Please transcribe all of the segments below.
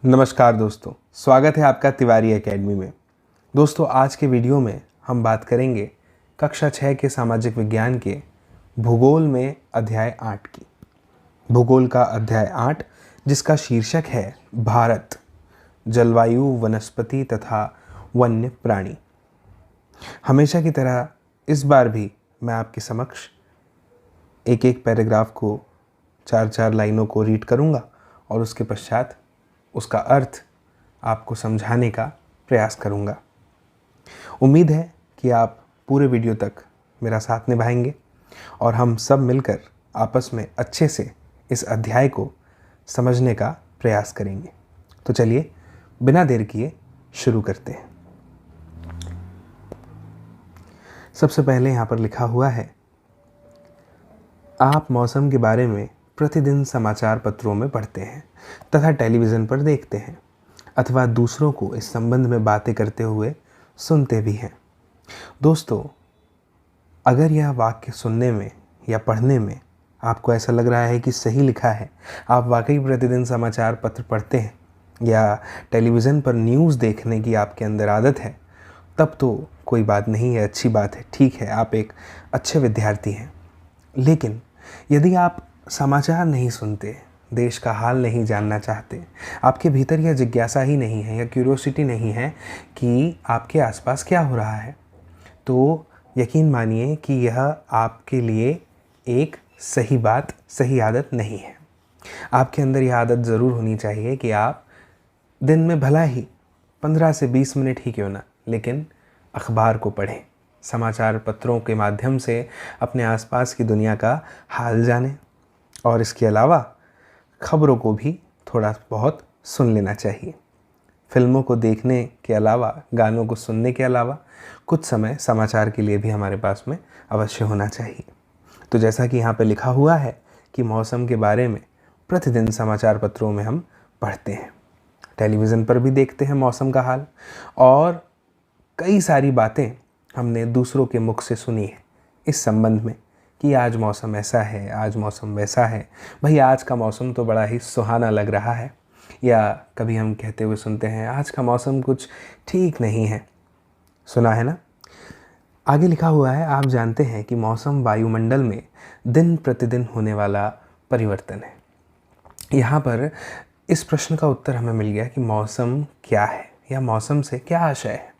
नमस्कार दोस्तों, स्वागत है आपका तिवारी एकेडमी में। दोस्तों, आज के वीडियो में हम बात करेंगे कक्षा 6 के सामाजिक विज्ञान के भूगोल में अध्याय 8 की। भूगोल का अध्याय 8 जिसका शीर्षक है भारत, जलवायु, वनस्पति तथा वन्य प्राणी। हमेशा की तरह इस बार भी मैं आपके समक्ष एक एक पैराग्राफ को 4-4 लाइनों को रीड करूंगा और उसके पश्चात उसका अर्थ आपको समझाने का प्रयास करूंगा। उम्मीद है कि आप पूरे वीडियो तक मेरा साथ निभाएंगे और हम सब मिलकर आपस में अच्छे से इस अध्याय को समझने का प्रयास करेंगे। तो चलिए बिना देर किए शुरू करते हैं। सबसे पहले यहाँ पर लिखा हुआ है, आप मौसम के बारे में प्रतिदिन समाचार पत्रों में पढ़ते हैं तथा टेलीविज़न पर देखते हैं अथवा दूसरों को इस संबंध में बातें करते हुए सुनते भी हैं। दोस्तों, अगर यह वाक्य सुनने में या पढ़ने में आपको ऐसा लग रहा है कि सही लिखा है, आप वाकई प्रतिदिन समाचार पत्र पढ़ते हैं या टेलीविज़न पर न्यूज़ देखने की आपके अंदर आदत है, तब तो कोई बात नहीं है, अच्छी बात है, ठीक है, आप एक अच्छे विद्यार्थी हैं। लेकिन यदि आप समाचार नहीं सुनते, देश का हाल नहीं जानना चाहते, आपके भीतर यह जिज्ञासा ही नहीं है या क्यूरियोसिटी नहीं है कि आपके आसपास क्या हो रहा है, तो यकीन मानिए कि यह आपके लिए एक सही बात, सही आदत नहीं है। आपके अंदर यह आदत ज़रूर होनी चाहिए कि आप दिन में भला ही 15 से 20 मिनट ही क्यों ना, लेकिन अखबार को पढ़ें, समाचार पत्रों के माध्यम से अपने आसपास की दुनिया का हाल जानें और इसके अलावा खबरों को भी थोड़ा बहुत सुन लेना चाहिए। फिल्मों को देखने के अलावा, गानों को सुनने के अलावा कुछ समय समाचार के लिए भी हमारे पास में अवश्य होना चाहिए। तो जैसा कि यहाँ पे लिखा हुआ है कि मौसम के बारे में प्रतिदिन समाचार पत्रों में हम पढ़ते हैं, टेलीविज़न पर भी देखते हैं मौसम का हाल, और कई सारी बातें हमने दूसरों के मुख से सुनी है इस संबंध में कि आज मौसम ऐसा है, आज मौसम वैसा है, भाई आज का मौसम तो बड़ा ही सुहाना लग रहा है, या कभी हम कहते हुए सुनते हैं आज का मौसम कुछ ठीक नहीं है। सुना है ना। आगे लिखा हुआ है, आप जानते हैं कि मौसम वायुमंडल में दिन प्रतिदिन होने वाला परिवर्तन है। यहाँ पर इस प्रश्न का उत्तर हमें मिल गया कि मौसम क्या है या मौसम से क्या आशय है।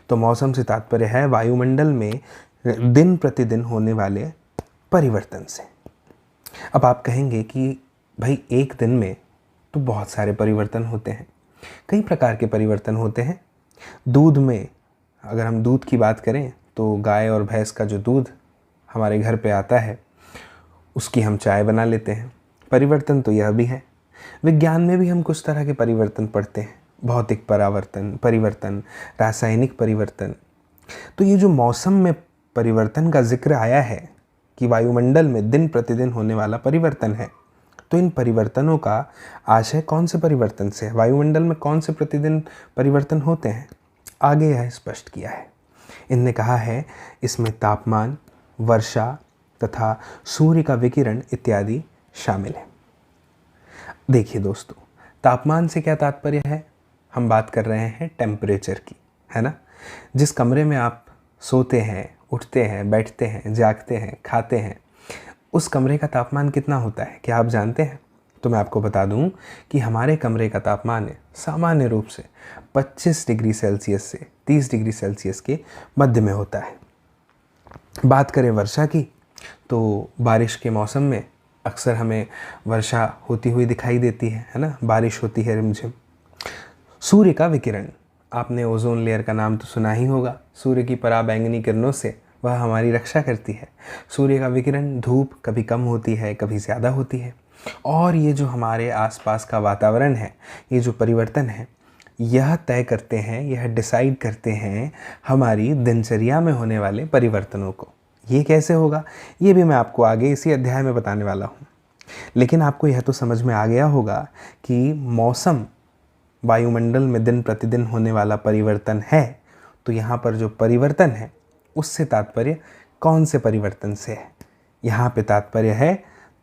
तो मौसम से तात्पर्य है वायुमंडल में दिन प्रतिदिन होने वाले परिवर्तन से। अब आप कहेंगे कि भाई एक दिन में तो बहुत सारे परिवर्तन होते हैं, कई प्रकार के परिवर्तन होते हैं। दूध में अगर हम दूध की बात करें तो गाय और भैंस का जो दूध हमारे घर पे आता है उसकी हम चाय बना लेते हैं। परिवर्तन तो यह भी है। विज्ञान में भी हम कुछ तरह के परिवर्तन पढ़ते हैं, भौतिक परिवर्तन, रासायनिक परिवर्तन। तो ये जो मौसम में परिवर्तन का जिक्र आया है कि वायुमंडल में दिन प्रतिदिन होने वाला परिवर्तन है, तो इन परिवर्तनों का आशय कौन से परिवर्तन से है, वायुमंडल में कौन से प्रतिदिन परिवर्तन होते हैं, आगे यह स्पष्ट किया है। इनने कहा है इसमें तापमान, वर्षा तथा सूर्य का विकिरण इत्यादि शामिल है। देखिए दोस्तों, तापमान से क्या तात्पर्य है, हम बात कर रहे हैं टेम्परेचर की, है ना। जिस कमरे में आप सोते हैं, उठते हैं, बैठते हैं, जागते हैं, खाते हैं, उस कमरे का तापमान कितना होता है, क्या आप जानते हैं? तो मैं आपको बता दूं कि हमारे कमरे का तापमान सामान्य रूप से 25 डिग्री सेल्सियस से 30 डिग्री सेल्सियस के मध्य में होता है। बात करें वर्षा की, तो बारिश के मौसम में अक्सर हमें वर्षा होती हुई दिखाई देती है ना, बारिश होती है रिमझिम। सूर्य का विकिरण, आपने ओजोन लेयर का नाम तो सुना ही होगा। सूर्य की पराबैंगनी किरणों से वह हमारी रक्षा करती है। सूर्य का विकिरण, धूप कभी कम होती है, कभी ज़्यादा होती है, और ये जो हमारे आसपास का वातावरण है, ये जो परिवर्तन है, यह तय करते हैं, यह डिसाइड करते हैं हमारी दिनचर्या में होने वाले परिवर्तनों को। ये कैसे होगा, ये भी मैं आपको आगे इसी अध्याय में बताने वाला हूँ। लेकिन आपको यह तो समझ में आ गया होगा कि मौसम वायुमंडल में दिन प्रतिदिन होने वाला परिवर्तन है, तो यहाँ पर जो परिवर्तन है उससे तात्पर्य कौन से परिवर्तन से है। यहाँ पे तात्पर्य है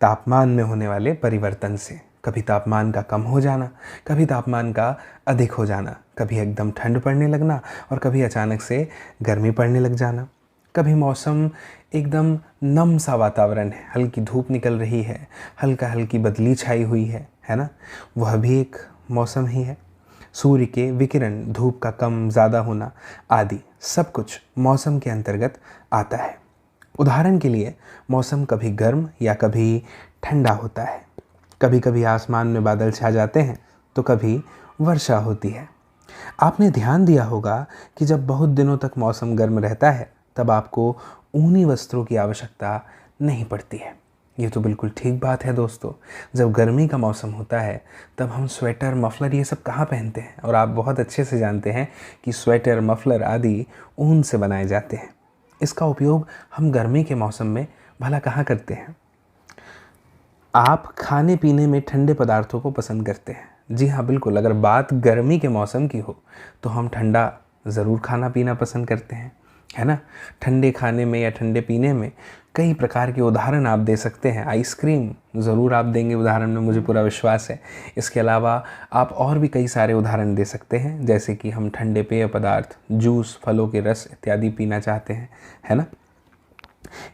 तापमान में होने वाले परिवर्तन से। कभी तापमान का कम हो जाना, कभी तापमान का अधिक हो जाना, कभी एकदम ठंड पड़ने लगना और कभी अचानक से गर्मी पड़ने लग जाना। कभी मौसम एकदम नम सा वातावरण है, हल्की धूप निकल रही है, हल्का हल्की बदली छाई हुई है ना, वह भी एक मौसम ही है। सूर्य के विकिरण, धूप का कम ज़्यादा होना आदि सब कुछ मौसम के अंतर्गत आता है। उदाहरण के लिए मौसम कभी गर्म या कभी ठंडा होता है। कभी कभी आसमान में बादल छा जाते हैं तो कभी वर्षा होती है। आपने ध्यान दिया होगा कि जब बहुत दिनों तक मौसम गर्म रहता है तब आपको ऊनी वस्त्रों की आवश्यकता नहीं पड़ती है। ये तो बिल्कुल ठीक बात है दोस्तों। जब गर्मी का मौसम होता है तब हम स्वेटर, मफलर ये सब कहाँ पहनते हैं, और आप बहुत अच्छे से जानते हैं कि स्वेटर, मफलर आदि ऊन से बनाए जाते हैं। इसका उपयोग हम गर्मी के मौसम में भला कहाँ करते हैं। आप खाने पीने में ठंडे पदार्थों को पसंद करते हैं। जी हाँ, बिल्कुल। अगर बात गर्मी के मौसम की हो तो हम ठंडा ज़रूर खाना पीना पसंद करते हैं, है ना। ठंडे खाने में या ठंडे पीने में कई प्रकार के उदाहरण आप दे सकते हैं। आइसक्रीम ज़रूर आप देंगे उदाहरण में, मुझे पूरा विश्वास है। इसके अलावा आप और भी कई सारे उदाहरण दे सकते हैं, जैसे कि हम ठंडे पेय पदार्थ, जूस, फलों के रस इत्यादि पीना चाहते हैं, है ना।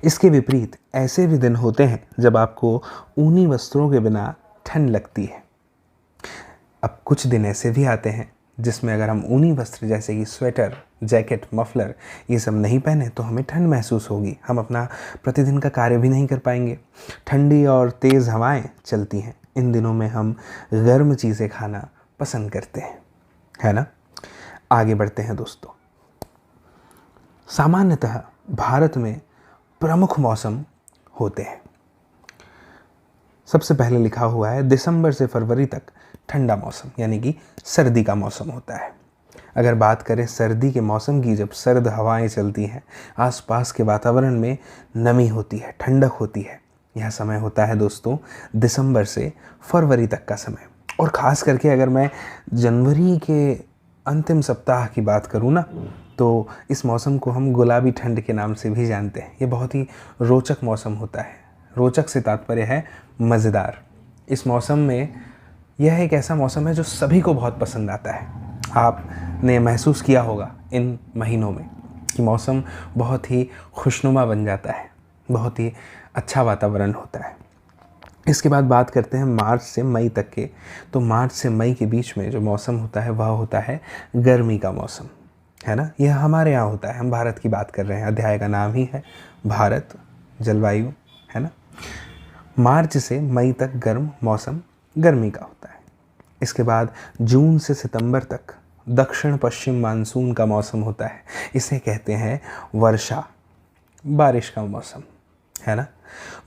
इसके विपरीत ऐसे भी दिन होते हैं जब आपको ऊनी वस्त्रों के बिना ठंड लगती है। अब कुछ दिन ऐसे भी आते हैं जिसमें अगर हम ऊनी वस्त्र जैसे कि स्वेटर, जैकेट, मफलर ये सब नहीं पहने तो हमें ठंड महसूस होगी। हम अपना प्रतिदिन का कार्य भी नहीं कर पाएंगे। ठंडी और तेज़ हवाएं चलती हैं। इन दिनों में हम गर्म चीज़ें खाना पसंद करते हैं, है ना। आगे बढ़ते हैं दोस्तों। सामान्यतः भारत में प्रमुख मौसम होते हैं। सबसे पहले लिखा हुआ है दिसंबर से फरवरी तक ठंडा मौसम यानी कि सर्दी का मौसम होता है। अगर बात करें सर्दी के मौसम की, जब सर्द हवाएं चलती हैं, आसपास के वातावरण में नमी होती है, ठंडक होती है, यह समय होता है दोस्तों दिसंबर से फरवरी तक का समय। और ख़ास करके अगर मैं जनवरी के अंतिम सप्ताह की बात करूँ ना, तो इस मौसम को हम गुलाबी ठंड के नाम से भी जानते हैं। ये बहुत ही रोचक मौसम होता है। रोचक से तात्पर्य है मज़ेदार। इस मौसम में यह एक ऐसा मौसम है जो सभी को बहुत पसंद आता है। आपने महसूस किया होगा इन महीनों में कि मौसम बहुत ही खुशनुमा बन जाता है, बहुत ही अच्छा वातावरण होता है। इसके बाद बात करते हैं मार्च से मई तक के। तो मार्च से मई के बीच में जो मौसम होता है वह होता है गर्मी का मौसम, है ना। यह हमारे यहाँ होता है। हम भारत की बात कर रहे हैं, अध्याय का नाम ही है भारत, जलवायु, है ना। मार्च से मई तक गर्म मौसम गर्मी का होता है। इसके बाद जून से सितंबर तक दक्षिण पश्चिम मानसून का मौसम होता है। इसे कहते हैं वर्षा, बारिश का मौसम, है ना।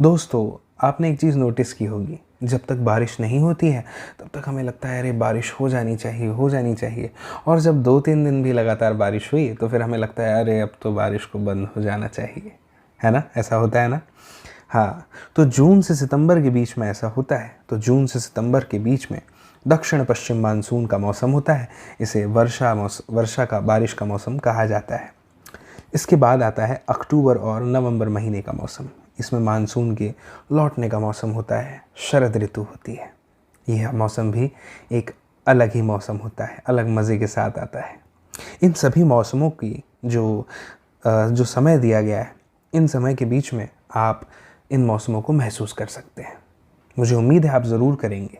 दोस्तों, आपने एक चीज़ नोटिस की होगी, जब तक बारिश नहीं होती है तब तक हमें लगता है अरे बारिश हो जानी चाहिए, हो जानी चाहिए। और जब 2-3 दिन भी लगातार बारिश हुई तो फिर हमें लगता है अरे अब तो बारिश को बंद हो जाना चाहिए, है ना। ऐसा होता है ना। हाँ, तो जून से सितंबर के बीच में ऐसा होता है। तो जून से सितंबर के बीच में दक्षिण पश्चिम मानसून का मौसम होता है। इसे वर्षा का, बारिश का मौसम कहा जाता है। इसके बाद आता है अक्टूबर और नवंबर महीने का मौसम। इसमें मानसून के लौटने का मौसम होता है, शरद ऋतु होती है। यह मौसम भी एक अलग ही मौसम होता है, अलग मज़े के साथ आता है। इन सभी मौसमों की जो समय दिया गया है, इन समय के बीच में आप इन मौसमों को महसूस कर सकते हैं। मुझे उम्मीद है आप ज़रूर करेंगे।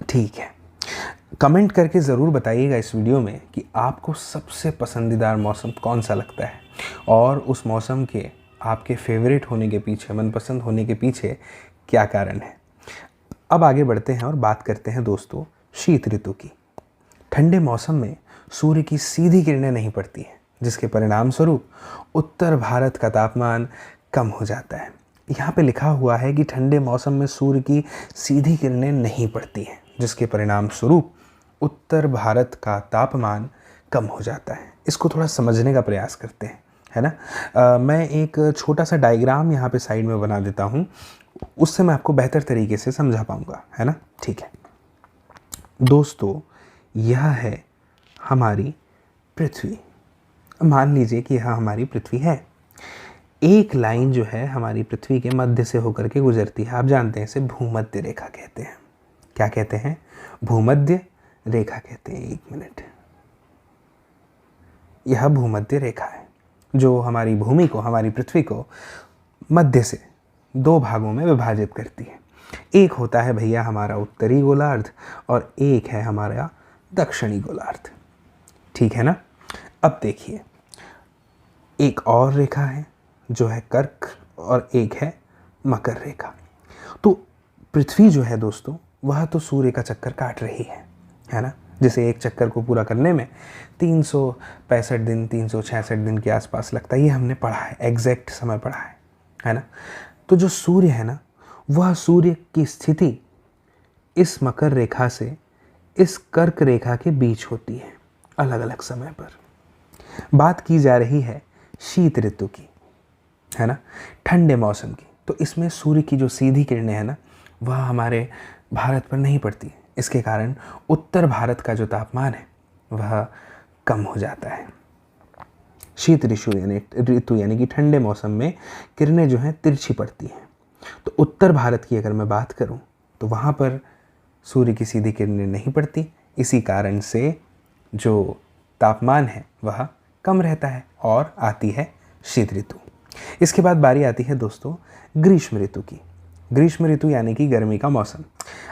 ठीक है, कमेंट करके ज़रूर बताइएगा इस वीडियो में कि आपको सबसे पसंदीदार मौसम कौन सा लगता है और उस मौसम के आपके फेवरेट होने के पीछे, मनपसंद होने के पीछे क्या कारण है। अब आगे बढ़ते हैं और बात करते हैं दोस्तों शीत ऋतु की। ठंडे मौसम में सूर्य की सीधी किरणें नहीं पड़ती हैं, जिसके परिणाम स्वरूप उत्तर भारत का तापमान कम हो जाता है। यहाँ पे लिखा हुआ है कि ठंडे मौसम में सूर्य की सीधी किरणें नहीं पड़ती हैं, जिसके परिणाम स्वरूप उत्तर भारत का तापमान कम हो जाता है। इसको थोड़ा समझने का प्रयास करते हैं, है ना। मैं एक छोटा सा डायग्राम यहाँ पे साइड में बना देता हूँ, उससे मैं आपको बेहतर तरीके से समझा पाऊँगा, है ना। ठीक है दोस्तों, यह है हमारी पृथ्वी। मान लीजिए कि यह हमारी पृथ्वी है। एक लाइन जो है हमारी पृथ्वी के मध्य से होकर के गुजरती है। आप जानते हैं इसे भूमध्य रेखा कहते हैं, क्या कहते हैं? भूमध्य रेखा कहते हैं। 1 मिनट, यह भूमध्य रेखा है जो हमारी भूमि को, हमारी पृथ्वी को मध्य से 2 भागों में विभाजित करती है। एक होता है भैया हमारा उत्तरी गोलार्ध और एक है हमारा दक्षिणी गोलार्ध। ठीक है ना? अब देखिए, एक और रेखा है जो है कर्क और एक है मकर रेखा। तो पृथ्वी जो है दोस्तों, वह तो सूर्य का चक्कर काट रही है ना? जिसे एक चक्कर को पूरा करने में 365 दिन, 366 दिन के आसपास लगता है। ये हमने पढ़ा है, एग्जैक्ट समय पढ़ा है ना? तो जो सूर्य है ना, वह सूर्य की स्थिति इस मकर रेखा से इस कर्क रेखा के बीच होती है, अलग अलग समय पर। बात की जा रही है शीत ऋतु की, है ना, ठंडे मौसम की। तो इसमें सूर्य की जो सीधी किरणें हैं ना, वह हमारे भारत पर नहीं पड़ती। इसके कारण उत्तर भारत का जो तापमान है वह कम हो जाता है। शीत ऋतु यानी कि ठंडे मौसम में किरणें जो हैं तिरछी पड़ती हैं। तो उत्तर भारत की अगर मैं बात करूं तो वहाँ पर सूर्य की सीधी किरणें नहीं पड़ती। इसी कारण से जो तापमान है वह कम रहता है और आती है शीत ऋतु। इसके बाद बारी आती है दोस्तों ग्रीष्म ऋतु की। ग्रीष्म ऋतु यानी कि गर्मी का मौसम।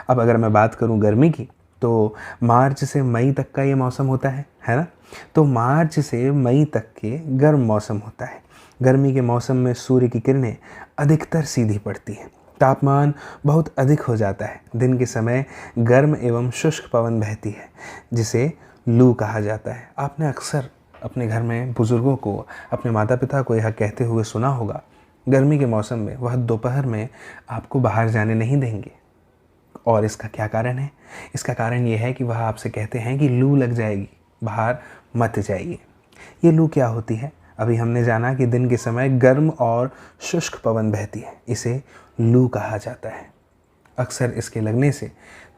अब अगर मैं बात करूं गर्मी की, तो मार्च से मई तक का ये मौसम होता है ना? तो मार्च से मई तक के गर्म मौसम होता है। गर्मी के मौसम में सूर्य की किरणें अधिकतर सीधी पड़ती हैं। तापमान बहुत अधिक हो जाता है। दिन के समय गर्म एवं शुष्क पवन बहती है जिसे लू कहा जाता है। आपने अक्सर अपने घर में बुज़ुर्गों को, अपने माता पिता को यह कहते हुए सुना होगा, गर्मी के मौसम में वह दोपहर में आपको बाहर जाने नहीं देंगे। और इसका क्या कारण है? इसका कारण ये है कि वह आपसे कहते हैं कि लू लग जाएगी, बाहर मत जाइए। ये लू क्या होती है? अभी हमने जाना कि दिन के समय गर्म और शुष्क पवन बहती है, इसे लू कहा जाता है। अक्सर इसके लगने से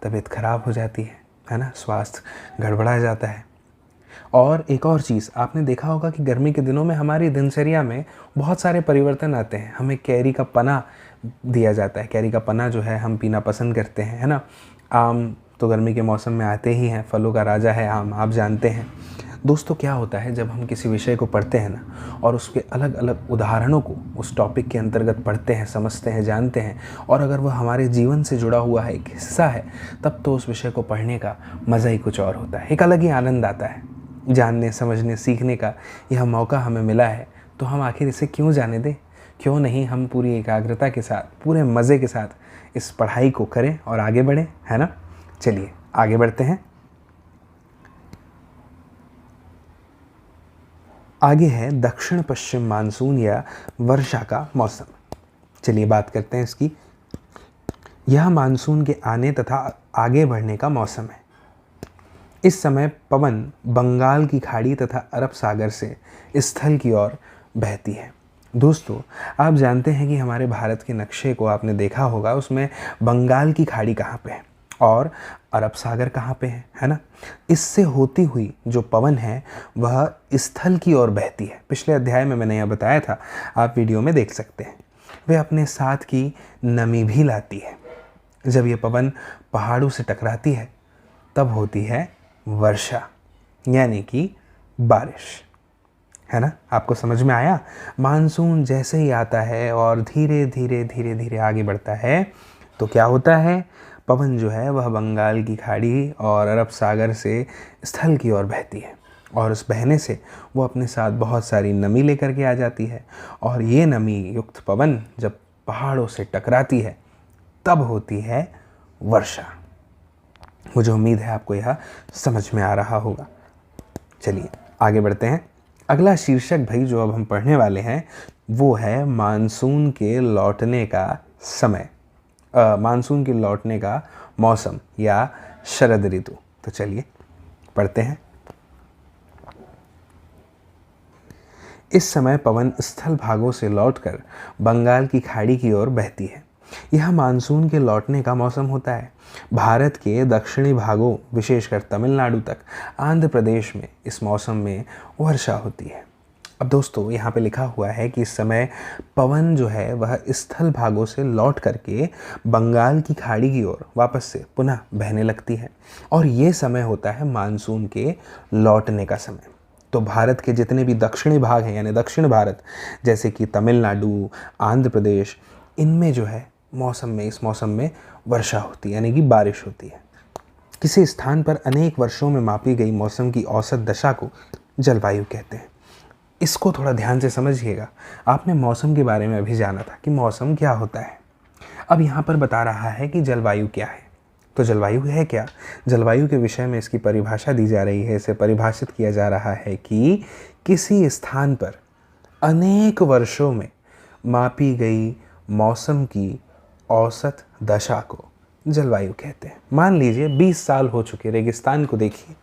तबीयत खराब हो जाती है ना? स्वास्थ्य गड़बड़ा जाता है। और एक और चीज़ आपने देखा होगा कि गर्मी के दिनों में हमारी दिनचर्या में बहुत सारे परिवर्तन आते हैं। हमें कैरी का पना दिया जाता है। कैरी का पना जो है हम पीना पसंद करते हैं, है ना? आम तो गर्मी के मौसम में आते ही हैं, फलों का राजा है आम, आप जानते हैं। दोस्तों क्या होता है जब हम किसी विषय को पढ़ते हैं ना और उसके अलग अलग उदाहरणों को उस टॉपिक के अंतर्गत पढ़ते हैं, समझते हैं, जानते हैं, और अगर वह हमारे जीवन से जुड़ा हुआ है, एक हिस्सा है, तब तो उस विषय को पढ़ने का मज़ा ही कुछ और होता है। एक अलग ही आनंद आता है। जानने, समझने, सीखने का यह मौका हमें मिला है, तो हम आखिर इसे क्यों जाने दें? क्यों नहीं हम पूरी एकाग्रता के साथ, पूरे मज़े के साथ इस पढ़ाई को करें और आगे बढ़ें, है ना? चलिए आगे बढ़ते हैं। आगे है दक्षिण पश्चिम मानसून या वर्षा का मौसम। चलिए बात करते हैं इसकी। यह मानसून के आने तथा आगे बढ़ने का मौसम है। इस समय पवन बंगाल की खाड़ी तथा अरब सागर से स्थल की ओर बहती है। दोस्तों आप जानते हैं कि हमारे भारत के नक्शे को आपने देखा होगा, उसमें बंगाल की खाड़ी कहाँ पे है और अरब सागर कहाँ पे है ना? इससे होती हुई जो पवन है वह स्थल की ओर बहती है। पिछले अध्याय में मैंने यह बताया था, आप वीडियो में देख सकते हैं। वे अपने साथ की नमी भी लाती है। जब ये पवन पहाड़ों से टकराती है तब होती है वर्षा, यानी कि बारिश, है ना? आपको समझ में आया? मानसून जैसे ही आता है और धीरे धीरे धीरे धीरे आगे बढ़ता है तो क्या होता है? पवन जो है वह बंगाल की खाड़ी और अरब सागर से स्थल की ओर बहती है और उस बहने से वो अपने साथ बहुत सारी नमी लेकर के आ जाती है। और ये नमी युक्त पवन जब पहाड़ों से टकराती है तब होती है वर्षा। मुझे उम्मीद है आपको यह समझ में आ रहा होगा। चलिए आगे बढ़ते हैं। अगला शीर्षक भाई जो अब हम पढ़ने वाले हैं वो है मानसून के लौटने का समय, मानसून के लौटने का मौसम या शरद ऋतु। तो चलिए पढ़ते हैं। इस समय पवन स्थल भागों से लौटकर बंगाल की खाड़ी की ओर बहती है। यह मानसून के लौटने का मौसम होता है। भारत के दक्षिणी भागों विशेषकर तमिलनाडु तक आंध्र प्रदेश में इस मौसम में वर्षा होती है। अब दोस्तों यहाँ पे लिखा हुआ है कि इस समय पवन जो है वह स्थल भागों से लौट करके बंगाल की खाड़ी की ओर वापस से पुनः बहने लगती है और ये समय होता है मानसून के लौटने का समय। तो भारत के जितने भी दक्षिणी भाग हैं यानी दक्षिण भारत जैसे कि तमिलनाडु, आंध्र प्रदेश, इनमें जो है इस मौसम में वर्षा होती है यानी कि बारिश होती है। किसी स्थान पर अनेक वर्षों में मापी गई मौसम की औसत दशा को जलवायु कहते हैं। इसको थोड़ा ध्यान से समझिएगा। आपने मौसम के बारे में अभी जाना था कि मौसम क्या होता है। अब यहाँ पर बता रहा है कि जलवायु क्या है। तो जलवायु है क्या? जलवायु के विषय में इसकी परिभाषा दी जा रही है। इसे परिभाषित किया जा रहा है कि किसी स्थान पर अनेक वर्षों में मापी गई मौसम की औसत दशा को जलवायु कहते हैं। मान लीजिए 20 साल हो चुके, रेगिस्तान को देखिए,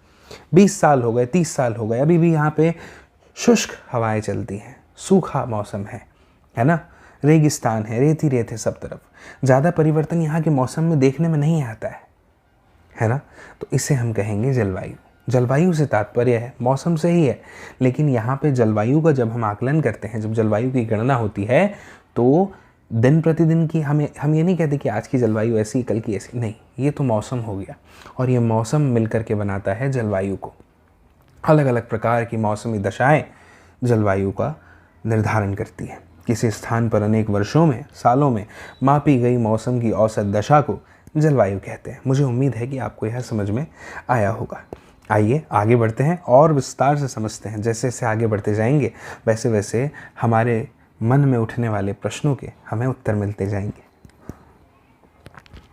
20 साल हो गए, 30 साल हो गए, अभी भी यहाँ पे शुष्क हवाएं चलती हैं, सूखा मौसम है ना, रेगिस्तान है, रेत ही रेत है सब तरफ। ज़्यादा परिवर्तन यहाँ के मौसम में देखने में नहीं आता है ना। तो इसे हम कहेंगे जलवायु। जलवायु से तात्पर्य है मौसम से ही है, लेकिन यहाँ पे जलवायु का जब हम आकलन करते हैं, जब जलवायु की गणना होती है तो दिन प्रतिदिन की हम ये नहीं कहते कि आज की जलवायु ऐसी, कल की ऐसी, नहीं, ये तो मौसम हो गया और ये मौसम मिल करके बनाता है जलवायु को। अलग अलग प्रकार की मौसमी दशाएं जलवायु का निर्धारण करती हैं। किसी स्थान पर अनेक वर्षों में, सालों में मापी गई मौसम की औसत दशा को जलवायु कहते हैं। मुझे उम्मीद है कि आपको यह समझ में आया होगा। आइए आगे बढ़ते हैं और विस्तार से समझते हैं। जैसे जैसे आगे बढ़ते जाएंगे वैसे वैसे हमारे मन में उठने वाले प्रश्नों के हमें उत्तर मिलते जाएंगे।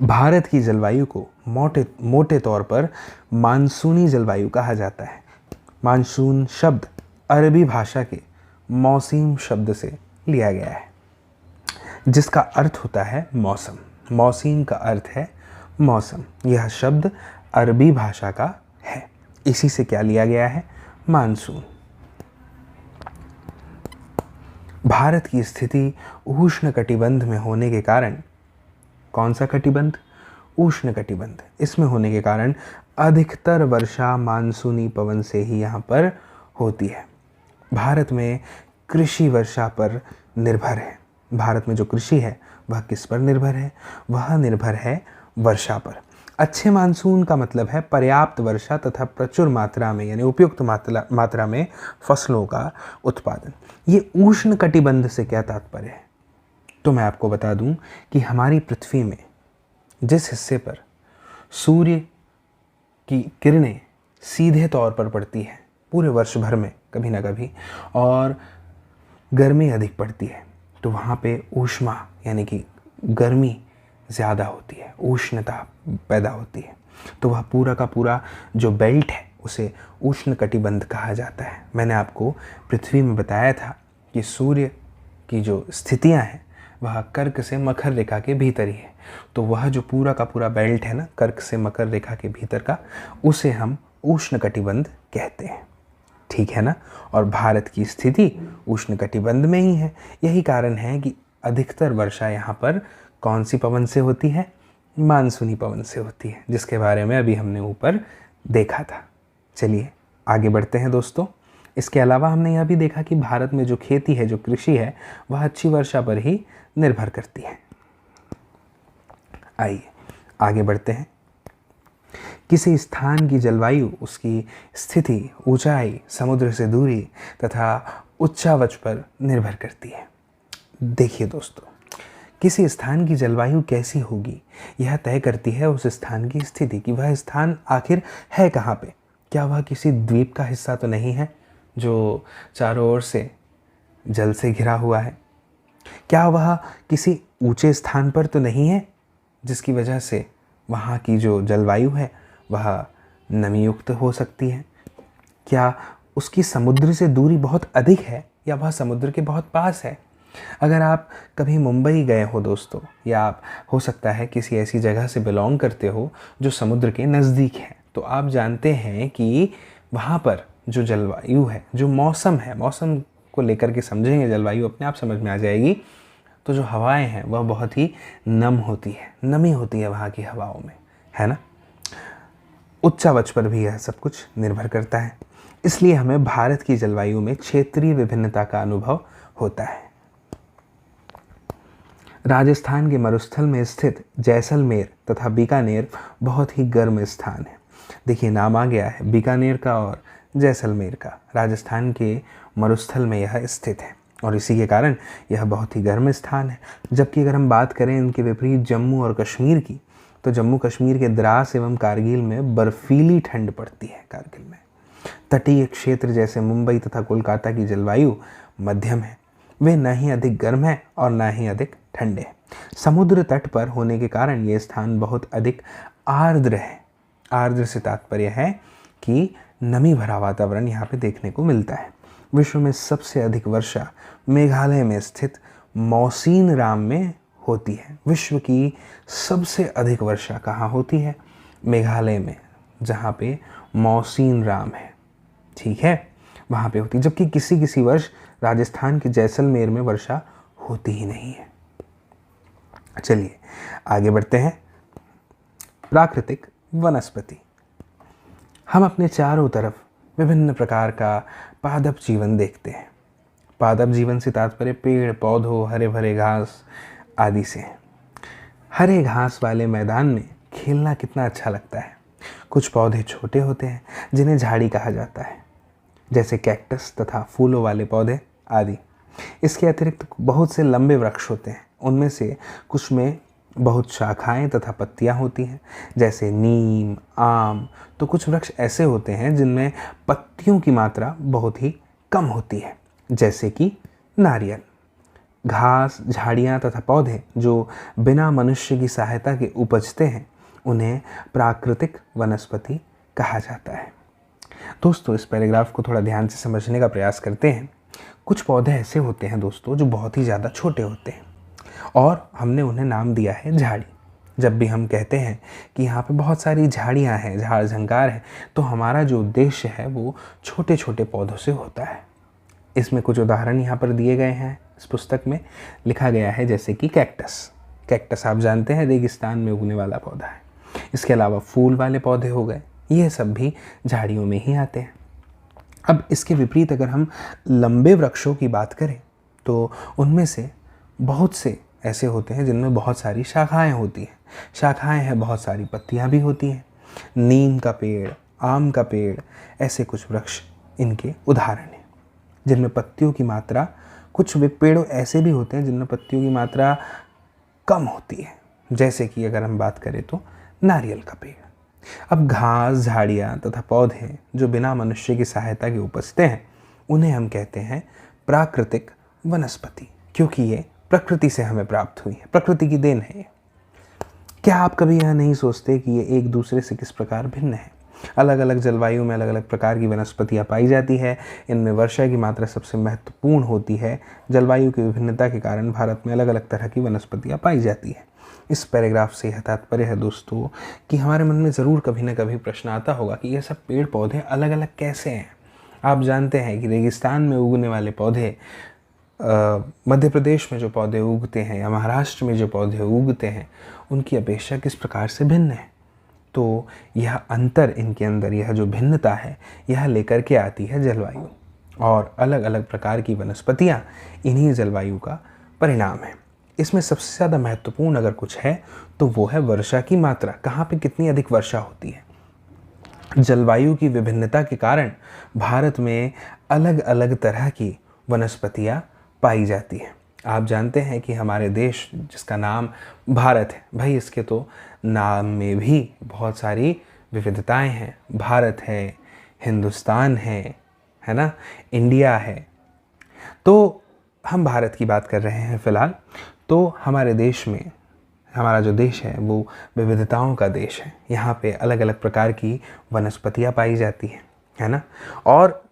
भारत की जलवायु को मोटे तौर पर मानसूनी जलवायु कहा जाता है। मानसून शब्द अरबी भाषा के मौसीम शब्द से लिया गया है, जिसका अर्थ होता है मौसम। मौसीम का अर्थ है मौसम। यह शब्द अरबी भाषा का है। इसी से क्या लिया गया है? मानसून। भारत की स्थिति उष्ण कटिबंध में होने के कारण, कौन सा कटिबंध? उष्ण कटिबंध। इसमें होने के कारण अधिकतर वर्षा मानसूनी पवन से ही यहाँ पर होती है। भारत में कृषि वर्षा पर निर्भर है। भारत में जो कृषि है वह किस पर निर्भर है? वह निर्भर है वर्षा पर। अच्छे मानसून का मतलब है पर्याप्त वर्षा तथा प्रचुर मात्रा में यानी उपयुक्त मात्रा में फसलों का उत्पादन। ये उष्ण कटिबंध से क्या तात्पर्य है? तो मैं आपको बता दूं कि हमारी पृथ्वी में जिस हिस्से पर सूर्य की किरणें सीधे तौर पर पड़ती है पूरे वर्ष भर में कभी ना कभी, और गर्मी अधिक पड़ती है, तो वहाँ पे ऊष्मा यानी कि गर्मी ज़्यादा होती है, उष्णता पैदा होती है। तो वह पूरा का पूरा जो बेल्ट है उसे उष्ण कटिबंध कहा जाता है। मैंने आपको पृथ्वी में बताया था कि सूर्य की जो स्थितियाँ हैं वह कर्क से मकर रेखा के भीतर ही है। तो वह जो पूरा का पूरा बेल्ट है ना, कर्क से मकर रेखा के भीतर का, उसे हम उष्ण कटिबंध कहते हैं। ठीक है ना। और भारत की स्थिति उष्ण कटिबंध में ही है। यही कारण है कि अधिकतर वर्षा यहाँ पर कौन सी पवन से होती है? मानसूनी पवन से होती है, जिसके बारे में अभी हमने ऊपर देखा था। चलिए आगे बढ़ते हैं दोस्तों। इसके अलावा हमने यह भी देखा कि भारत में जो खेती है, जो कृषि है, वह अच्छी वर्षा पर ही निर्भर करती है। आइए आगे बढ़ते हैं। किसी स्थान की जलवायु उसकी स्थिति, ऊंचाई, समुद्र से दूरी तथा उच्चावच पर निर्भर करती है। देखिए दोस्तों, किसी स्थान की जलवायु कैसी होगी यह तय करती है उस स्थान की स्थिति, कि वह स्थान आखिर है कहाँ पे। क्या वह किसी द्वीप का हिस्सा तो नहीं है जो चारों ओर से जल से घिरा हुआ है? क्या वह किसी ऊंचे स्थान पर तो नहीं है जिसकी वजह से वहाँ की जो जलवायु है वह नमीयुक्त हो सकती है? क्या उसकी समुद्र से दूरी बहुत अधिक है या वह समुद्र के बहुत पास है? अगर आप कभी मुंबई गए हो दोस्तों, या आप हो सकता है किसी ऐसी जगह से बिलोंग करते हो जो समुद्र के नज़दीक है, तो आप जानते हैं कि वहाँ पर जो जलवायु है, जो मौसम है, मौसम को लेकर के समझेंगे, जलवायु अपने आप समझ में आ जाएगी, तो जो हवाएं हैं वह बहुत ही नम होती है, नमी होती है वहाँ की हवाओं में, है ना। उच्चावच पर भी यह सब कुछ निर्भर करता है। इसलिए हमें भारत की जलवायु में क्षेत्रीय विभिन्नता का अनुभव होता है। राजस्थान के मरुस्थल में स्थित जैसलमेर तथा बीकानेर बहुत ही गर्म स्थान है। देखिए, नाम आ गया है बीकानेर का और जैसलमेर का। राजस्थान के मरुस्थल में यह स्थित है और इसी के कारण यह बहुत ही गर्म स्थान है। जबकि अगर हम बात करें इनके विपरीत जम्मू और कश्मीर की, तो जम्मू कश्मीर के द्रास एवं कारगिल में बर्फीली ठंड पड़ती है। कारगिल में तटीय क्षेत्र जैसे मुंबई तथा कोलकाता की जलवायु मध्यम है। वे न ही अधिक गर्म है और न ही अधिक ठंडे हैं। समुद्र तट पर होने के कारण ये स्थान बहुत अधिक आर्द्र है। आर्द्र से तात्पर्य है कि नमी भरा वातावरण यहाँ पे देखने को मिलता है। विश्व में सबसे अधिक वर्षा मेघालय में स्थित मौसीन राम में होती है। विश्व की सबसे अधिक वर्षा कहाँ होती है? मेघालय में, जहाँ पे मौसीन राम है, ठीक है, वहाँ पे होती है। जबकि किसी किसी वर्ष राजस्थान के जैसलमेर में वर्षा होती ही नहीं है। चलिए आगे बढ़ते हैं। प्राकृतिक वनस्पति। हम अपने चारों तरफ विभिन्न प्रकार का पादप जीवन देखते हैं। पादप जीवन से तात्पर्य पेड़ पौधों, हरे भरे घास आदि से है। हरे घास वाले मैदान में खेलना कितना अच्छा लगता है। कुछ पौधे छोटे होते हैं जिन्हें झाड़ी कहा जाता है, जैसे कैक्टस तथा फूलों वाले पौधे आदि। इसके अतिरिक्त बहुत से लंबे वृक्ष होते हैं। उनमें से कुछ में बहुत शाखाएं तथा पत्तियां होती हैं, जैसे नीम, आम। तो कुछ वृक्ष ऐसे होते हैं जिनमें पत्तियों की मात्रा बहुत ही कम होती है, जैसे कि नारियल। घास, झाड़ियाँ तथा पौधे जो बिना मनुष्य की सहायता के उपजते हैं, उन्हें प्राकृतिक वनस्पति कहा जाता है। दोस्तों, इस पैराग्राफ को थोड़ा ध्यान से समझने का प्रयास करते हैं। कुछ पौधे ऐसे होते हैं दोस्तों जो बहुत ही ज़्यादा छोटे होते हैं और हमने उन्हें नाम दिया है झाड़ी। जब भी हम कहते हैं कि यहाँ पे बहुत सारी झाड़ियाँ हैं, झाड़ झंकार है, तो हमारा जो उद्देश्य है वो छोटे छोटे पौधों से होता है। इसमें कुछ उदाहरण यहाँ पर दिए गए हैं। इस पुस्तक में लिखा गया है, जैसे कि कैक्टस। कैक्टस आप जानते हैं रेगिस्तान में उगने वाला पौधा है। इसके अलावा फूल वाले पौधे हो गए, ये सब भी झाड़ियों में ही आते हैं। अब इसके विपरीत अगर हम लंबे वृक्षों की बात करें तो उनमें से बहुत से ऐसे होते हैं जिनमें बहुत सारी शाखाएं होती हैं। शाखाएं हैं, बहुत सारी पत्तियां भी होती हैं। नीम का पेड़, आम का पेड़, ऐसे कुछ वृक्ष इनके उदाहरण हैं जिनमें पत्तियों की मात्रा, कुछ पेड़ों ऐसे भी होते हैं जिनमें पत्तियों की मात्रा कम होती है, जैसे कि अगर हम बात करें तो नारियल का पेड़। अब घास, झाड़ियाँ तथा पौधे जो बिना मनुष्य की सहायता के उपजते हैं, उन्हें हम कहते हैं प्राकृतिक वनस्पति, क्योंकि ये प्रकृति से हमें प्राप्त हुई है, प्रकृति की देन है। क्या आप कभी यह नहीं सोचते कि ये एक दूसरे से किस प्रकार भिन्न है? अलग अलग जलवायु में अलग अलग प्रकार की वनस्पतियाँ पाई जाती है। इनमें वर्षा की मात्रा सबसे महत्वपूर्ण होती है। जलवायु की विभिन्नता के कारण भारत में अलग अलग तरह की वनस्पतियाँ पाई जाती है। इस पैराग्राफ से यह तात्पर्य है दोस्तों कि हमारे मन में ज़रूर कभी ना कभी प्रश्न आता होगा कि ये सब पेड़ पौधे अलग अलग कैसे हैं। आप जानते हैं कि रेगिस्तान में उगने वाले पौधे, मध्य प्रदेश में जो पौधे उगते हैं या महाराष्ट्र में जो पौधे उगते हैं, उनकी अपेक्षा किस प्रकार से भिन्न है। तो यह अंतर इनके अंदर, यह जो भिन्नता है, यह लेकर के आती है जलवायु, और अलग अलग प्रकार की वनस्पतियाँ इन्हीं जलवायु का परिणाम है। इसमें सबसे ज़्यादा महत्वपूर्ण अगर कुछ है तो वो है वर्षा की मात्रा। कहाँ पे कितनी अधिक वर्षा होती है। जलवायु की विभिन्नता के कारण भारत में अलग अलग तरह की वनस्पतियाँ पाई जाती हैं। आप जानते हैं कि हमारे देश, जिसका नाम भारत है, भाई इसके तो नाम में भी बहुत सारी विविधताएं हैं। भारत है, हिंदुस्तान है ना, इंडिया है। तो हम भारत की बात कर रहे हैं फ़िलहाल। तो हमारे देश में, हमारा जो देश है वो विविधताओं का देश है। यहाँ पे अलग अलग प्रकार की वनस्पतियाँ पाई जाती हैं, है ना। और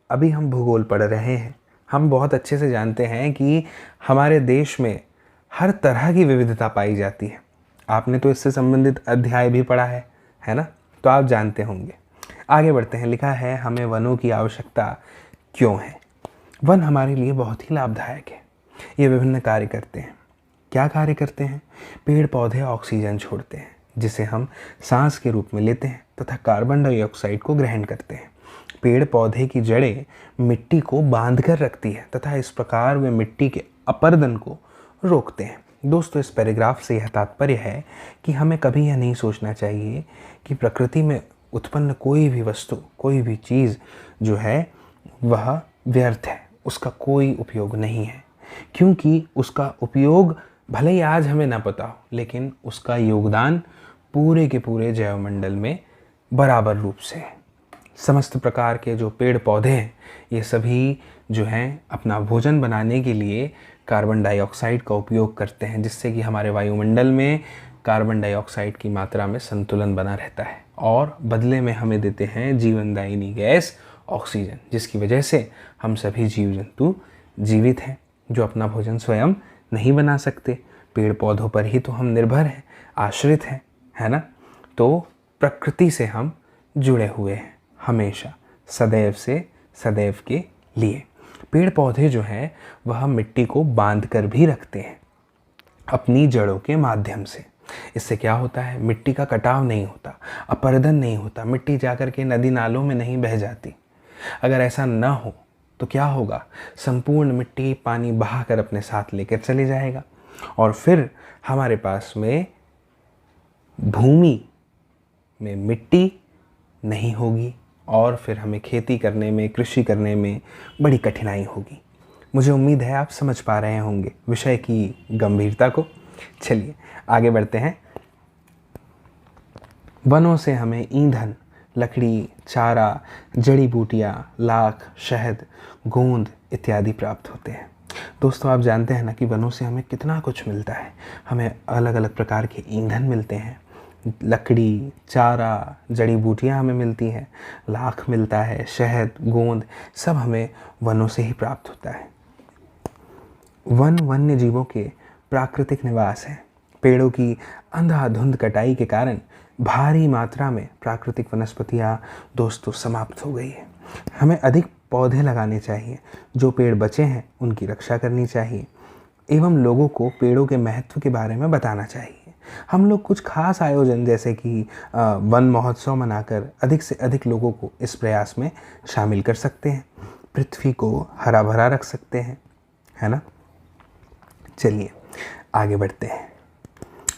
अभी हम भूगोल पढ़ रहे हैं, हम बहुत अच्छे से जानते हैं कि हमारे देश में हर तरह की विविधता पाई जाती है। आपने तो इससे संबंधित अध्याय भी पढ़ा है ना, तो आप जानते होंगे। आगे बढ़ते हैं। लिखा है, हमें वनों की आवश्यकता क्यों है। वन हमारे लिए बहुत ही लाभदायक है। ये विभिन्न कार्य करते हैं। क्या कार्य करते हैं? पेड़ पौधे ऑक्सीजन छोड़ते हैं, जिसे हम सांस के रूप में लेते हैं तथा कार्बन डाइऑक्साइड को ग्रहण करते हैं। पेड़ पौधे की जड़ें मिट्टी को बांध कर रखती है तथा इस प्रकार वे मिट्टी के अपरदन को रोकते हैं। दोस्तों, इस पैराग्राफ से यह तात्पर्य है कि हमें कभी यह नहीं सोचना चाहिए कि प्रकृति में उत्पन्न कोई भी वस्तु, कोई भी चीज़ जो है वह व्यर्थ है, उसका कोई उपयोग नहीं है, क्योंकि उसका उपयोग भले ही आज हमें ना पता हो, लेकिन उसका योगदान पूरे के पूरे जैवमंडल में बराबर रूप से है। समस्त प्रकार के जो पेड़ पौधे हैं, ये सभी जो हैं अपना भोजन बनाने के लिए कार्बन डाइऑक्साइड का उपयोग करते हैं, जिससे कि हमारे वायुमंडल में कार्बन डाइऑक्साइड की मात्रा में संतुलन बना रहता है और बदले में हमें देते हैं जीवनदायिनी गैस ऑक्सीजन, जिसकी वजह से हम सभी जीव जंतु जीवित हैं, जो अपना भोजन स्वयं नहीं बना सकते। पेड़ पौधों पर ही तो हम निर्भर हैं, आश्रित हैं, है ना। तो प्रकृति से हम जुड़े हुए हैं हमेशा, सदैव से सदैव के लिए। पेड़ पौधे जो हैं वह मिट्टी को बांध कर भी रखते हैं अपनी जड़ों के माध्यम से। इससे क्या होता है, मिट्टी का कटाव नहीं होता, अपरदन नहीं होता, मिट्टी जाकर के नदी नालों में नहीं बह जाती। अगर ऐसा न हो तो क्या होगा, संपूर्ण मिट्टी पानी बहा कर अपने साथ लेकर चले जाएगा और फिर हमारे पास में भूमि में मिट्टी नहीं होगी और फिर हमें खेती करने में, कृषि करने में बड़ी कठिनाई होगी। मुझे उम्मीद है आप समझ पा रहे होंगे विषय की गंभीरता को। चलिए आगे बढ़ते हैं। वनों से हमें ईंधन, लकड़ी, चारा, जड़ी बूटियाँ, लाख, शहद, गोंद इत्यादि प्राप्त होते हैं। दोस्तों, आप जानते हैं ना कि वनों से हमें कितना कुछ मिलता है। हमें अलग अलग प्रकार के ईंधन मिलते हैं, लकड़ी, चारा, जड़ी बूटियाँ हमें मिलती हैं, लाख मिलता है, शहद, गोंद सब हमें वनों से ही प्राप्त होता है। वन वन्य जीवों के प्राकृतिक निवास हैं। पेड़ों की अंधाधुंध कटाई के कारण भारी मात्रा में प्राकृतिक वनस्पतियाँ दोस्तों समाप्त हो गई है। हमें अधिक पौधे लगाने चाहिए, जो पेड़ बचे हैं उनकी रक्षा करनी चाहिए एवं लोगों को पेड़ों के महत्व के बारे में बताना चाहिए। हम लोग कुछ खास आयोजन जैसे कि वन महोत्सव मनाकर अधिक से अधिक लोगों को इस प्रयास में शामिल कर सकते हैं, पृथ्वी को हरा भरा रख सकते हैं, है ना। चलिए आगे बढ़ते हैं।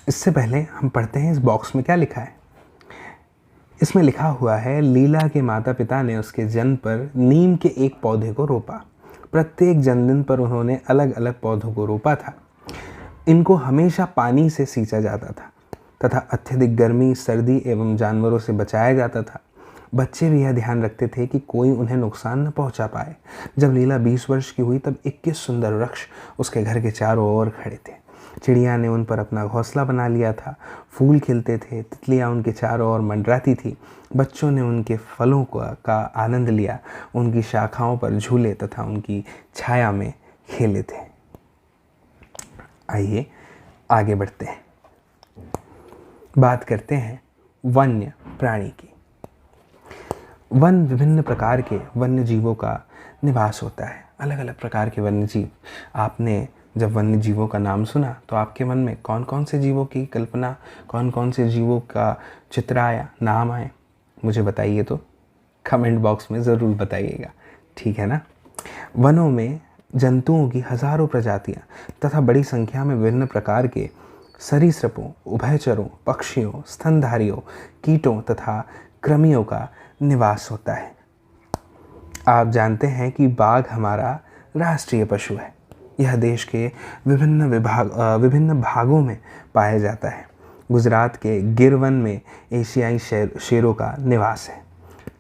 इससे पहले हम पढ़ते हैं इस बॉक्स में क्या लिखा है। इसमें लिखा हुआ है, लीला के माता पिता ने उसके जन्म पर नीम के एक पौधे को रोपा। प्रत्येक जन्मदिन पर उन्होंने अलग अलग पौधों को रोपा था। इनको हमेशा पानी से सींचा जाता था तथा अत्यधिक गर्मी, सर्दी एवं जानवरों से बचाया जाता था। बच्चे भी यह ध्यान रखते थे कि कोई उन्हें नुकसान न पहुंचा पाए। जब लीला 20 वर्ष की हुई तब 21 सुंदर वृक्ष उसके घर के चारों ओर खड़े थे। चिड़िया ने उन पर अपना घोंसला बना लिया था। फूल खिलते थे, तितलियाँ उनके चारों ओर मंडराती थी। बच्चों ने उनके फलों का आनंद लिया, उनकी शाखाओं पर झूले तथा उनकी छाया में खेले थे। आइए आगे बढ़ते हैं, बात करते हैं वन्य प्राणी की। वन विभिन्न प्रकार के वन्य जीवों का निवास होता है। अलग अलग प्रकार के वन्य जीव। आपने जब वन्य जीवों का नाम सुना तो आपके मन में कौन कौन से जीवों की कल्पना, कौन कौन से जीवों का चित्र आया, नाम आए, मुझे बताइए तो कमेंट बॉक्स में ज़रूर बताइएगा, ठीक है ना। वनों में जंतुओं की हजारों प्रजातियां तथा बड़ी संख्या में विभिन्न प्रकार के सरीसृपों, उभयचरों, पक्षियों, स्तनधारियों, कीटों तथा कृमियों का निवास होता है। आप जानते हैं कि बाघ हमारा राष्ट्रीय पशु है। यह देश के विभिन्न भागों में पाया जाता है। गुजरात के गिर वन में एशियाई शेरों का निवास है।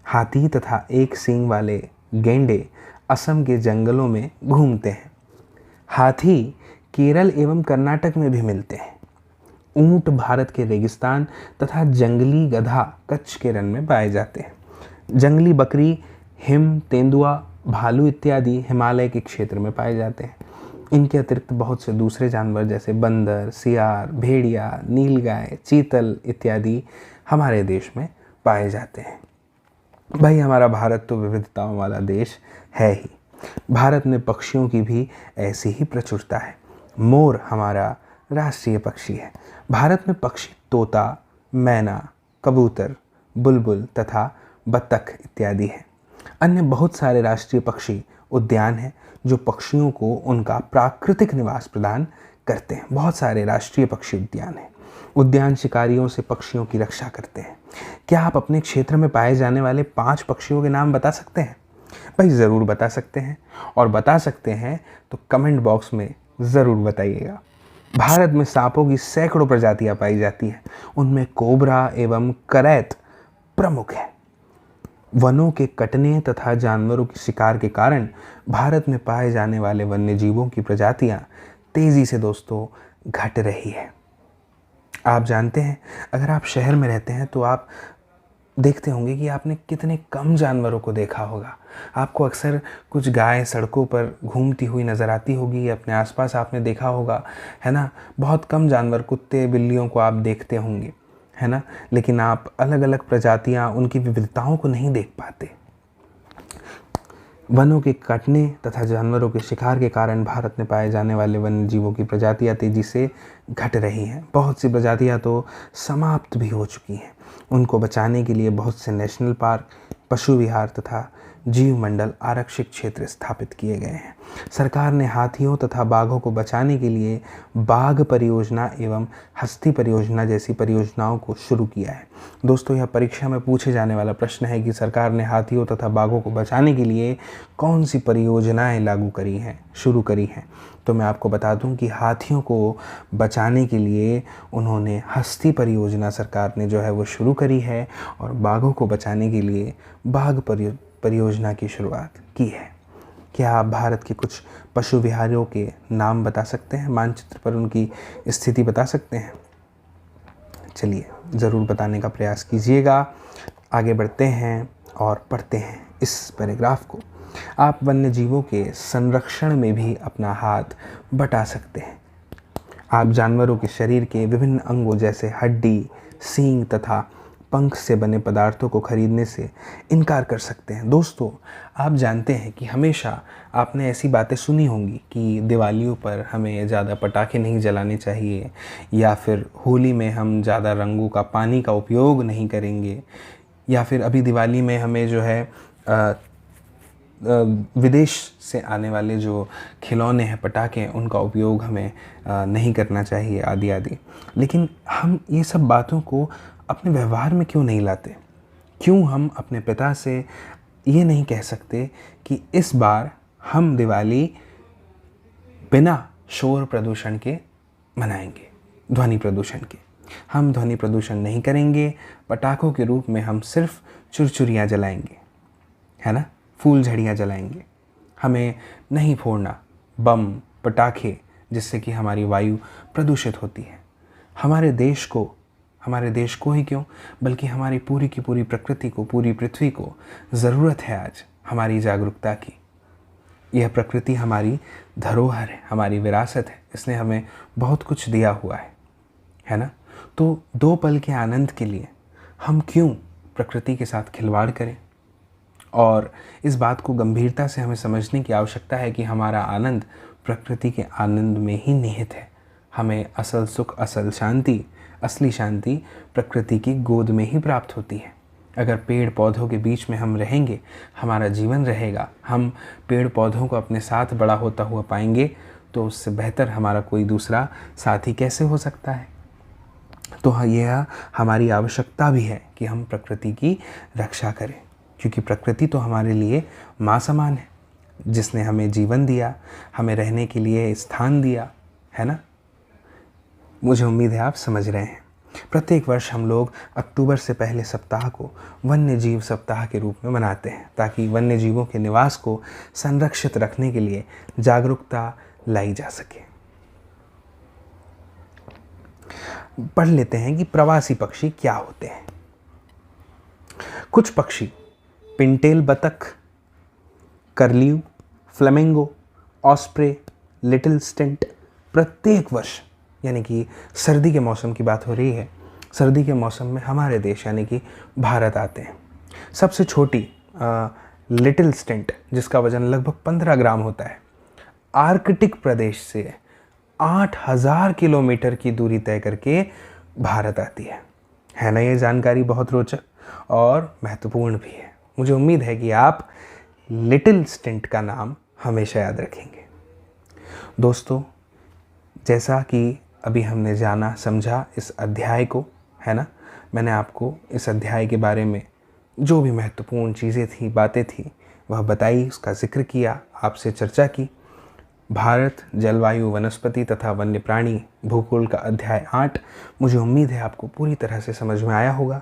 हाथी तथा एक सींग वाले गैंडे असम के जंगलों में घूमते हैं। हाथी केरल एवं कर्नाटक में भी मिलते हैं। ऊंट भारत के रेगिस्तान तथा जंगली गधा कच्छ के रण में पाए जाते हैं। जंगली बकरी, हिम, तेंदुआ, भालू इत्यादि हिमालय के क्षेत्र में पाए जाते हैं। इनके अतिरिक्त बहुत से दूसरे जानवर जैसे बंदर, सियार, भेड़िया, नीलगाय, चीतल इत्यादि हमारे देश में पाए जाते हैं। भाई, हमारा भारत तो विविधताओं वाला देश है ही। भारत में पक्षियों की भी ऐसी ही प्रचुरता है। मोर हमारा राष्ट्रीय पक्षी है। भारत में पक्षी तोता, मैना, कबूतर, बुलबुल तथा बत्तख इत्यादि हैं। अन्य बहुत सारे राष्ट्रीय पक्षी उद्यान हैं जो पक्षियों को उनका प्राकृतिक निवास प्रदान करते हैं। बहुत सारे राष्ट्रीय पक्षी उद्यान हैं। उद्यान शिकारियों से पक्षियों की रक्षा करते हैं। क्या आप अपने क्षेत्र में पाए जाने वाले 5 पक्षियों के नाम बता सकते हैं? भाई ज़रूर बता सकते हैं, और बता सकते हैं तो कमेंट बॉक्स में ज़रूर बताइएगा। भारत में सांपों की सैकड़ों प्रजातियां पाई जाती हैं। उनमें कोबरा एवं करैत प्रमुख है। वनों के कटने तथा जानवरों के शिकार के कारण भारत में पाए जाने वाले वन्य जीवों की प्रजातियां तेजी से दोस्तों घट रही है। आप जानते हैं, अगर आप शहर में रहते हैं तो आप देखते होंगे कि आपने कितने कम जानवरों को देखा होगा। आपको अक्सर कुछ गाय सड़कों पर घूमती हुई नज़र आती होगी, अपने आसपास आपने देखा होगा, है ना। बहुत कम जानवर, कुत्ते बिल्लियों को आप देखते होंगे, है ना। लेकिन आप अलग अलग प्रजातियां, उनकी विविधताओं को नहीं देख पाते। वनों के कटने तथा जानवरों के शिकार के कारण भारत में पाए जाने वाले वन्य जीवों की प्रजातियां तेजी से घट रही हैं। बहुत सी प्रजातियां तो समाप्त भी हो चुकी हैं। उनको बचाने के लिए बहुत से नेशनल पार्क, पशु विहार तथा जीव मंडल आरक्षित क्षेत्र स्थापित किए गए हैं। सरकार ने हाथियों तथा बाघों को बचाने के लिए बाघ परियोजना एवं हस्ती परियोजना जैसी परियोजनाओं को शुरू किया है। दोस्तों, यह परीक्षा में पूछे जाने वाला प्रश्न है कि सरकार ने हाथियों तथा बाघों को बचाने के लिए कौन सी परियोजनाएं शुरू करी हैं। तो मैं आपको बता दूं कि हाथियों को बचाने के लिए उन्होंने हस्ती परियोजना सरकार ने जो है वो शुरू करी है, और बाघों को बचाने के लिए बाघ परियोजना की शुरुआत की है। क्या आप भारत के कुछ पशु विहारों के नाम बता सकते हैं? मानचित्र पर उनकी स्थिति बता सकते हैं? चलिए ज़रूर बताने का प्रयास कीजिएगा। आगे बढ़ते हैं और पढ़ते हैं इस पैराग्राफ को। आप वन्य जीवों के संरक्षण में भी अपना हाथ बटा सकते हैं। आप जानवरों के शरीर के विभिन्न अंगों जैसे हड्डी, सींग तथा पंख से बने पदार्थों को खरीदने से इनकार कर सकते हैं। दोस्तों, आप जानते हैं कि हमेशा आपने ऐसी बातें सुनी होंगी कि दिवालियों पर हमें ज़्यादा पटाखे नहीं जलाने चाहिए, या फिर होली में हम ज़्यादा रंगों का, पानी का उपयोग नहीं करेंगे, या फिर अभी दिवाली में हमें जो है विदेश से आने वाले जो खिलौने हैं, पटाखे हैं, उनका उपयोग हमें नहीं करना चाहिए, आदि आदि। लेकिन हम ये सब बातों को अपने व्यवहार में क्यों नहीं लाते? क्यों हम अपने पिता से ये नहीं कह सकते कि इस बार हम दिवाली बिना शोर प्रदूषण के मनाएंगे, ध्वनि प्रदूषण के? हम ध्वनि प्रदूषण नहीं करेंगे, पटाखों के रूप में हम सिर्फ चुरचुरियाँ जलाएंगे, है ना, फूल झड़ियाँ जलाएंगे। हमें नहीं फोड़ना बम, पटाखे, जिससे कि हमारी वायु प्रदूषित होती है। हमारे देश को ही क्यों, बल्कि हमारी पूरी की पूरी प्रकृति को, पूरी पृथ्वी को ज़रूरत है आज हमारी जागरूकता की। यह प्रकृति हमारी धरोहर है, हमारी विरासत है। इसने हमें बहुत कुछ दिया हुआ है ना। तो 2 पल के आनंद के लिए हम क्यों प्रकृति के साथ खिलवाड़ करें? और इस बात को गंभीरता से हमें समझने की आवश्यकता है कि हमारा आनंद प्रकृति के आनंद में ही निहित है। हमें असल सुख, असल शांति, असली शांति प्रकृति की गोद में ही प्राप्त होती है। अगर पेड़ पौधों के बीच में हम रहेंगे, हमारा जीवन रहेगा, हम पेड़ पौधों को अपने साथ बड़ा होता हुआ पाएंगे, तो उससे बेहतर हमारा कोई दूसरा साथी कैसे हो सकता है? तो यह हमारी आवश्यकता भी है कि हम प्रकृति की रक्षा करें, क्योंकि प्रकृति तो हमारे लिए माँ समान है, जिसने हमें जीवन दिया, हमें रहने के लिए स्थान दिया, है ना। मुझे उम्मीद है आप समझ रहे हैं। प्रत्येक वर्ष हम लोग अक्टूबर से पहले सप्ताह को वन्य जीव सप्ताह के रूप में मनाते हैं, ताकि वन्य जीवों के निवास को संरक्षित रखने के लिए जागरूकता लाई जा सके। पढ़ लेते हैं कि प्रवासी पक्षी क्या होते हैं। कुछ पक्षी पिनटेल बतख, करलीव, फ्लेमिंगो, ऑस्प्रे, लिटिल स्टिंट प्रत्येक वर्ष, यानी कि सर्दी के मौसम की बात हो रही है, सर्दी के मौसम में हमारे देश यानी कि भारत आते हैं। सबसे छोटी लिटिल स्टिंट, जिसका वजन लगभग 15 ग्राम होता है, आर्कटिक प्रदेश से 8000 किलोमीटर की दूरी तय करके भारत आती है ना। ये जानकारी बहुत रोचक और महत्वपूर्ण भी है। मुझे उम्मीद है कि आप लिटिल स्टिंट का नाम हमेशा याद रखेंगे। दोस्तों, जैसा कि अभी हमने जाना समझा इस अध्याय को, है ना, मैंने आपको इस अध्याय के बारे में जो भी महत्वपूर्ण चीज़ें थी, बातें थी, वह बताई, उसका जिक्र किया, आपसे चर्चा की। भारत, जलवायु, वनस्पति तथा वन्य प्राणी भूगोल का अध्याय 8 मुझे उम्मीद है आपको पूरी तरह से समझ में आया होगा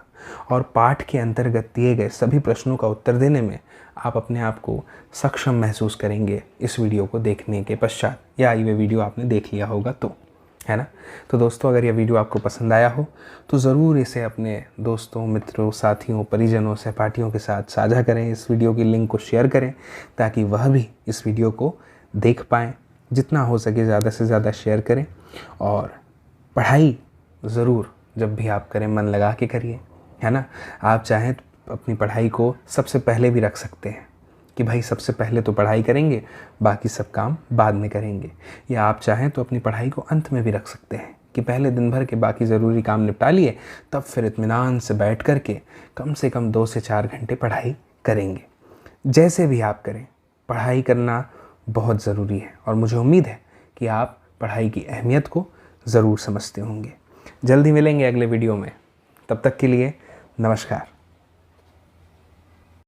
और पाठ के अंतर्गत दिए गए सभी प्रश्नों का उत्तर देने में आप अपने आप को सक्षम महसूस करेंगे इस वीडियो को देखने के पश्चात, या ये वीडियो आपने देख लिया होगा तो, है ना। तो दोस्तों, अगर यह वीडियो आपको पसंद आया हो तो ज़रूर इसे अपने दोस्तों, मित्रों, साथियों, परिजनों, सहपाठियों के साथ साझा करें। इस वीडियो की लिंक को शेयर करें ताकि वह भी इस वीडियो को देख पाएँ। जितना हो सके ज़्यादा से ज़्यादा शेयर करें और पढ़ाई ज़रूर जब भी आप करें मन लगा के करिए, है ना। आप चाहें तो अपनी पढ़ाई को सबसे पहले भी रख सकते हैं कि भाई सबसे पहले तो पढ़ाई करेंगे, बाकी सब काम बाद में करेंगे। या आप चाहें तो अपनी पढ़ाई को अंत में भी रख सकते हैं कि पहले दिन भर के बाकी ज़रूरी काम निपटा लिए, तब फिर इत्मीनान से बैठ कर के कम से कम 2 से 4 घंटे पढ़ाई करेंगे। जैसे भी आप करें, पढ़ाई करना बहुत ज़रूरी है और मुझे उम्मीद है कि आप पढ़ाई की अहमियत को ज़रूर समझते होंगे। जल्दी मिलेंगे अगले वीडियो में, तब तक के लिए नमस्कार।